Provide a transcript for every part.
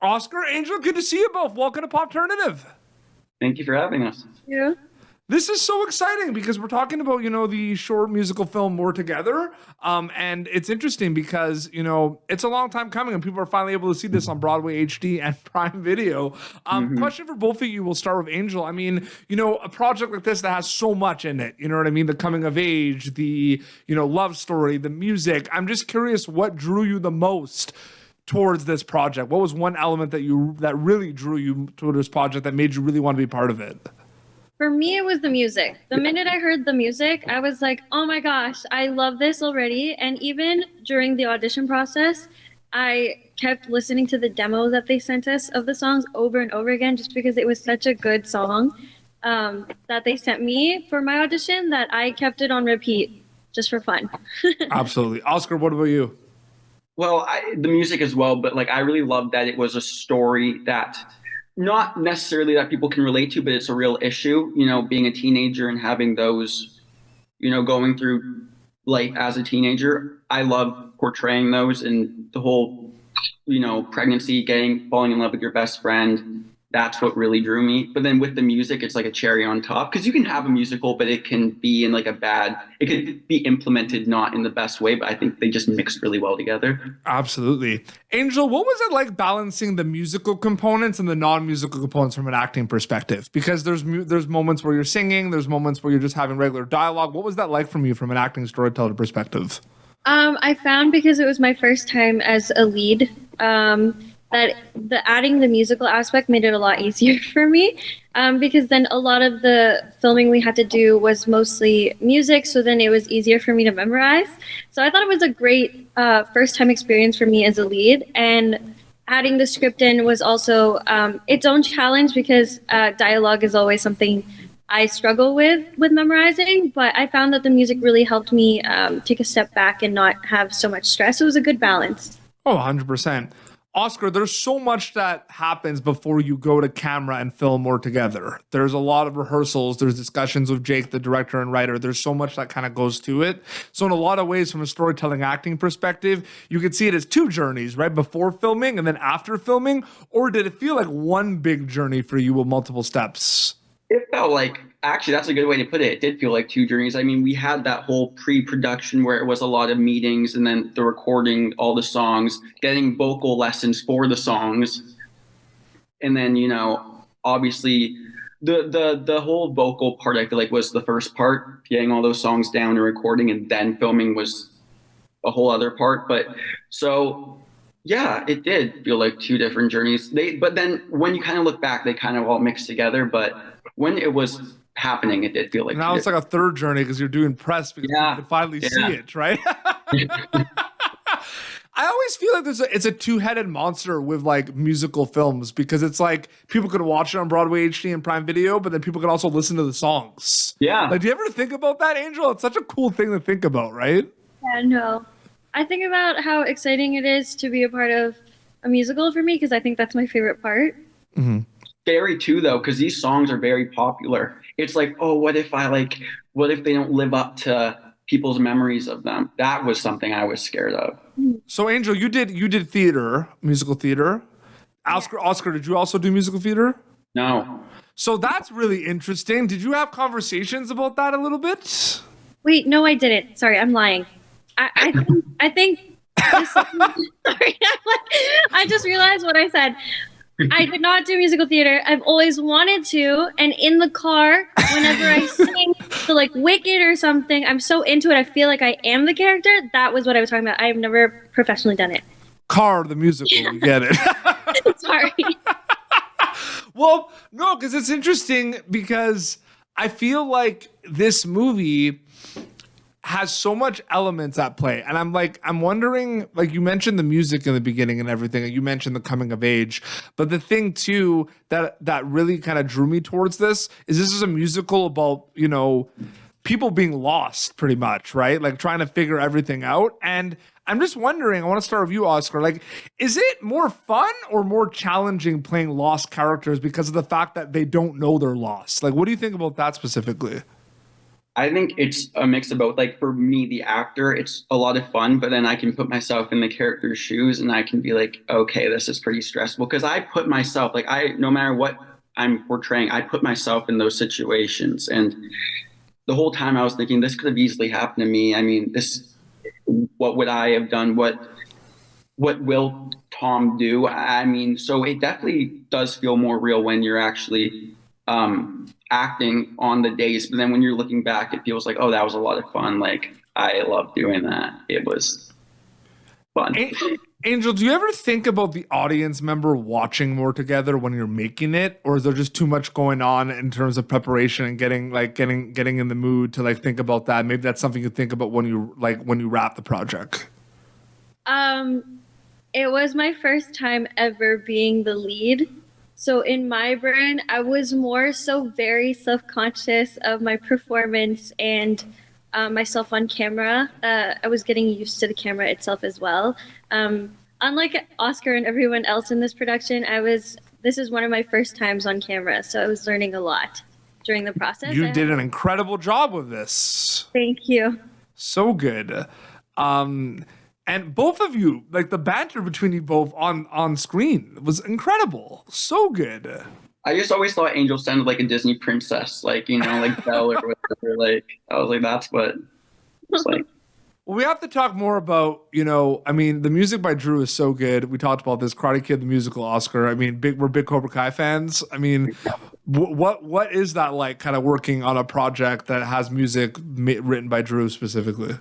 Oscar, Angel, good to see you both. Welcome to Popternative. Thank you for having us. Yeah. This is so exciting because we're talking about, the short musical film More Together. And it's interesting because, it's a long time coming and people are finally able to see this on Broadway HD and Prime Video. Question for both of you. We'll start with Angel. I mean, a project like this that has so much in it, you know what I mean? The coming of age, the, love story, the music. I'm just curious what drew you the most towards this project. What was one element that really drew you toward this project that made you really want to be part of it? For me, it was the music. The minute I heard the music, I was like, oh my gosh, I love this already. And even during the audition process, I kept listening to the demo that they sent us of the songs over and over again, just because it was such a good song that they sent me for my audition that I kept it on repeat just for fun. Absolutely. Oscar, what about you? Well, the music as well, but I really loved that it was a story that not necessarily that people can relate to, but it's a real issue, being a teenager and having those, going through life as a teenager. I love portraying those and the whole, pregnancy, falling in love with your best friend. That's what really drew me. But then with the music, it's like a cherry on top, because you can have a musical, but it can be in it could be implemented not in the best way, but I think they just mixed really well together. Absolutely. Angel, what was it like balancing the musical components and the non-musical components from an acting perspective? Because there's moments where you're singing, there's moments where you're just having regular dialogue. What was that like from you from an acting storyteller perspective? I found, because it was my first time as a lead, that adding the musical aspect made it a lot easier for me, because then a lot of the filming we had to do was mostly music, so then it was easier for me to memorize. So I thought it was a great first time experience for me as a lead, and adding the script in was also its own challenge, because dialogue is always something I struggle with memorizing, but I found that the music really helped me take a step back and not have so much stress. It was a good balance. Oh, 100%. Oscar, there's so much that happens before you go to camera and film More Together. There's a lot of rehearsals. There's discussions with Jake, the director and writer. There's so much that kind of goes to it. So in a lot of ways, from a storytelling acting perspective, you could see it as two journeys, right? Before filming and then after filming. Or did it feel like one big journey for you with multiple steps? It felt like, actually, that's a good way to put it. It did feel like two journeys. I mean, we had that whole pre-production where it was a lot of meetings, and then the recording all the songs, getting vocal lessons for the songs. And then, obviously the whole vocal part, I feel like, was the first part, getting all those songs down and recording, and then filming was a whole other part. But so, yeah, it did feel like two different journeys. But then when you kind of look back, they kind of all mixed together. But when it was happening, it did feel like now it's like a third journey because you're doing press because you can finally see it, right? I always feel like it's a two-headed monster with like musical films, because it's like people could watch it on Broadway HD and Prime Video, but then people can also listen to the songs. Yeah. Like, do you ever think about that, Angel? It's such a cool thing to think about, right? Yeah, no. I think about how exciting it is to be a part of a musical for me, because I think that's my favorite part. Mm-hmm. Scary too, though, because these songs are very popular. It's like, oh, what if they don't live up to people's memories of them? That was something I was scared of. So, Angel, you did theater, musical theater. Oscar, did you also do musical theater? No. So that's really interesting. Did you have conversations about that a little bit? Wait, no, I didn't. Sorry, I'm lying. I think this, sorry, I just realized what I said. I did not do musical theater. I've always wanted to, and in the car, whenever I sing to like Wicked or something, I'm so into it. I feel like I am the character. That was what I was talking about. I've never professionally done it. Car, the musical, you get it. Sorry. Well, no, because it's interesting, because I feel like this movie has so much elements at play. And I'm wondering, like, you mentioned the music in the beginning and everything, and you mentioned the coming of age. But the thing too that really kind of drew me towards this is a musical about, people being lost pretty much, right? Like trying to figure everything out. And I'm just wondering, I want to start with you, Oscar, like, is it more fun or more challenging playing lost characters because of the fact that they don't know they're lost? Like, what do you think about that specifically? I think it's a mix of both. Like for me, the actor, it's a lot of fun, but then I can put myself in the character's shoes and I can be like, okay, this is pretty stressful. Because I put myself, like no matter what I'm portraying, I put myself in those situations. And the whole time I was thinking, this could have easily happened to me. I mean, what would I have done? What will Tom do? I mean, so it definitely does feel more real when you're actually acting on the days, but then when you're looking back, it feels like, oh, that was a lot of fun. Like I love doing that. It was fun. Angel, do you ever think about the audience member watching more together when you're making it, or is there just too much going on in terms of preparation and getting in the mood to like think about that? Maybe that's something you think about when you wrap the project. It was my first time ever being the lead. So in my brain, I was more so very self-conscious of my performance and myself on camera. I was getting used to the camera itself as well. Unlike Oscar and everyone else in this production, this is one of my first times on camera, so I was learning a lot during the process. You did an incredible job with this. Thank you. So good. And both of you, like the banter between you both on screen was incredible. So good. I just always thought Angel sounded like a Disney princess, like, like Belle or whatever. Like, I was like, that's what it's like. Well, we have to talk more about, I mean, the music by Drew is so good. We talked about this Karate Kid, the musical, Oscar. I mean, we're big Cobra Kai fans. I mean, what is that like, kind of working on a project that has music written by Drew specifically?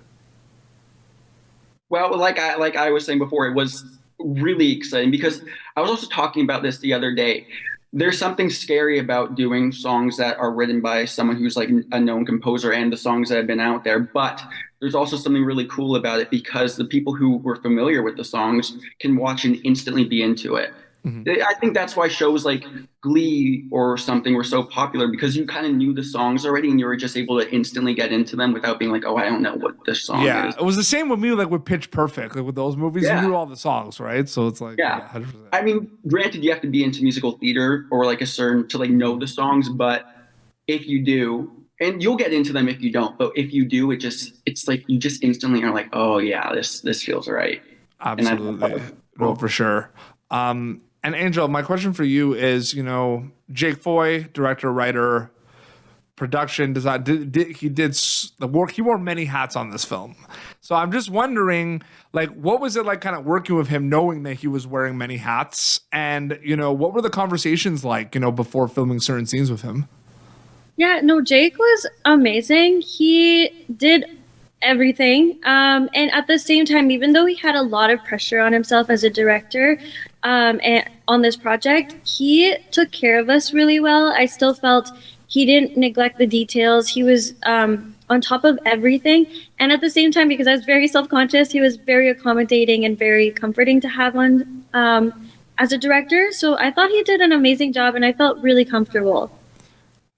Well, like I was saying before, it was really exciting because I was also talking about this the other day. There's something scary about doing songs that are written by someone who's like a known composer and the songs that have been out there. But there's also something really cool about it because the people who were familiar with the songs can watch and instantly be into it. Mm-hmm. I think that's why shows like Glee or something were so popular because you kind of knew the songs already and you were just able to instantly get into them without being like, oh, I don't know what this song is. Yeah, it was the same with me, like with Pitch Perfect, like with those movies, you knew all the songs, right? So it's like, yeah. 100%. I mean, granted, you have to be into musical theater or like a certain to like know the songs, but if you do, and you'll get into them if you don't, but if you do, it's like you just instantly are like, oh yeah, this feels right. Absolutely, no, for sure. And Angel, my question for you is, Jake Foy, director, writer, production, design, he did the work. He wore many hats on this film. So I'm just wondering, like, what was it like kind of working with him, knowing that he was wearing many hats? And, what were the conversations like, before filming certain scenes with him? Yeah, no, Jake was amazing. He did everything. And at the same time, even though he had a lot of pressure on himself as a director and on this project, he took care of us really well. I still felt he didn't neglect the details. He was on top of everything. And at the same time, because I was very self-conscious, he was very accommodating and very comforting to have on as a director. So I thought he did an amazing job and I felt really comfortable.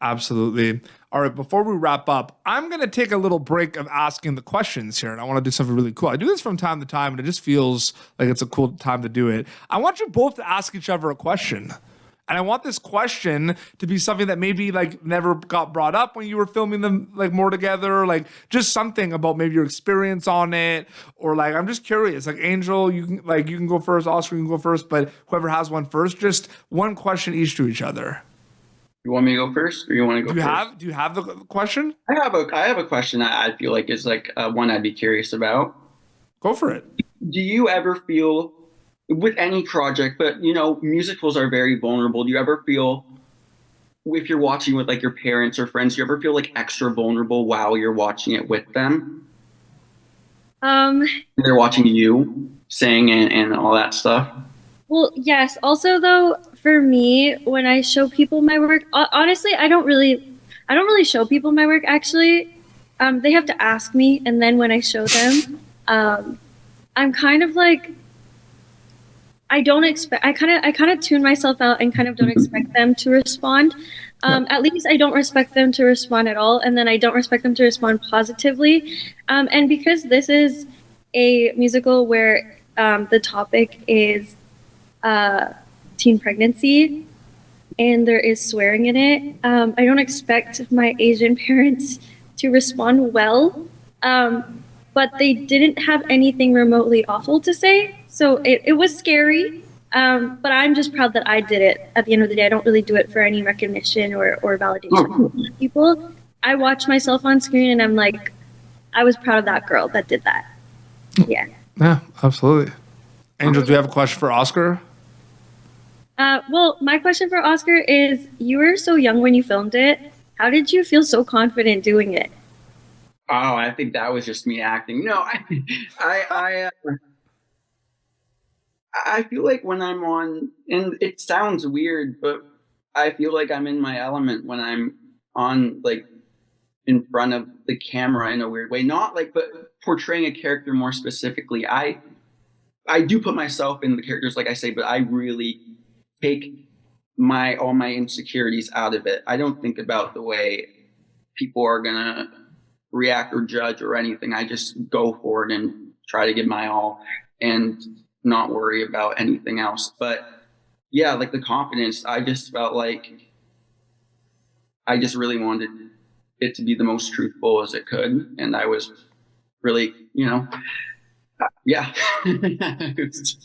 Absolutely. All right, before we wrap up, I'm going to take a little break of asking the questions here, and I want to do something really cool. I do this from time to time, and it just feels like it's a cool time to do it. I want you both to ask each other a question. And I want this question to be something that maybe like never got brought up when you were filming them like more together, like just something about maybe your experience on it, or like I'm just curious. Like Angel, you can go first, Oscar, you can go first, but whoever has one first, just one question each to each other. You want me to go first, or you want to go first? Do you have the question? I have a question I feel like is like one I'd be curious about. Go for it. Do you ever feel with any project, but musicals are very vulnerable. Do you ever feel if you're watching with like your parents or friends, do you ever feel like extra vulnerable while you're watching it with them? They're watching you sing and all that stuff. Well, yes. Also, though, for me, when I show people my work, honestly, I don't really show people my work. Actually, they have to ask me, and then when I show them, I'm kind of like, I kind of tune myself out and kind of don't expect them to respond. At least I don't expect them to respond at all, and then I don't expect them to respond positively. And because this is a musical where the topic is teen pregnancy and there is swearing in it, I don't expect my Asian parents to respond well, but they didn't have anything remotely awful to say. So it was scary, but I'm just proud that I did it. At the end of the day, I don't really do it for any recognition or validation from people. I watch myself on screen and I'm like, I was proud of that girl that did that. Yeah. Yeah, absolutely. Angel, do you have a question for Oscar? Well, my question for Oscar is, you were so young when you filmed it. How did you feel so confident doing it? Oh, I think that was just me acting. No, I feel like when I'm on, and it sounds weird, but I feel like I'm in my element when I'm on, like, in front of the camera in a weird way. Not like, but portraying a character more specifically. I do put myself in the characters, like I say, but I really take all my insecurities out of it. I don't think about the way people are gonna react or judge or anything. I just go for it and try to give my all and not worry about anything else. But yeah, like the confidence, I just felt like I just really wanted it to be the most truthful as it could. And I was really, yeah. That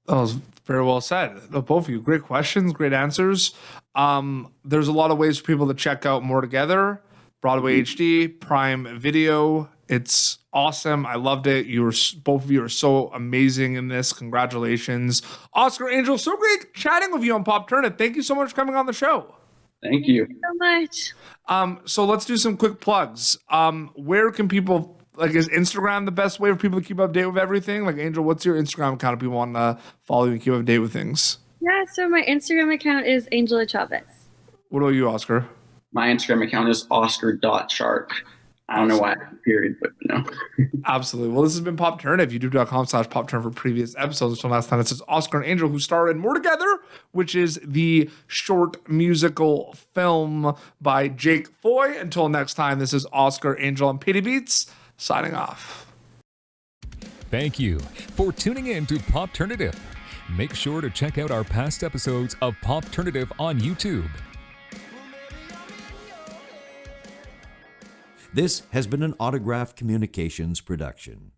was very well said. Both of you, great questions, great answers. There's a lot of ways for people to check out More Together, Broadway HD, Prime Video. It's awesome. I loved it. Both of you are so amazing in this. Congratulations. Oscar, Angel, so great chatting with you on Pop Turnip. Thank you so much for coming on the show. Thank you. Thank you so much. So let's do some quick plugs. Where can people, like, is Instagram the best way for people to keep up to date with everything? Like, Angel, what's your Instagram account if people want to follow you and keep up to date with things? Yeah, so my Instagram account is Angel Echávez. What about you, Oscar? My Instagram account is oscar.chark. I don't know why, period, but Absolutely. Well, this has been Pop Turnip, youtube.com/Pop Turnip for previous episodes. Until last time, this is Oscar and Angel, who star in More Together, which is the short musical film by Jake Foy. Until next time, this is Oscar, Angel, and Petey Beats signing off. Thank you for tuning in to Pop Turnip. Make sure to check out our past episodes of Pop Turnip on YouTube. This has been an Autograph Communications production.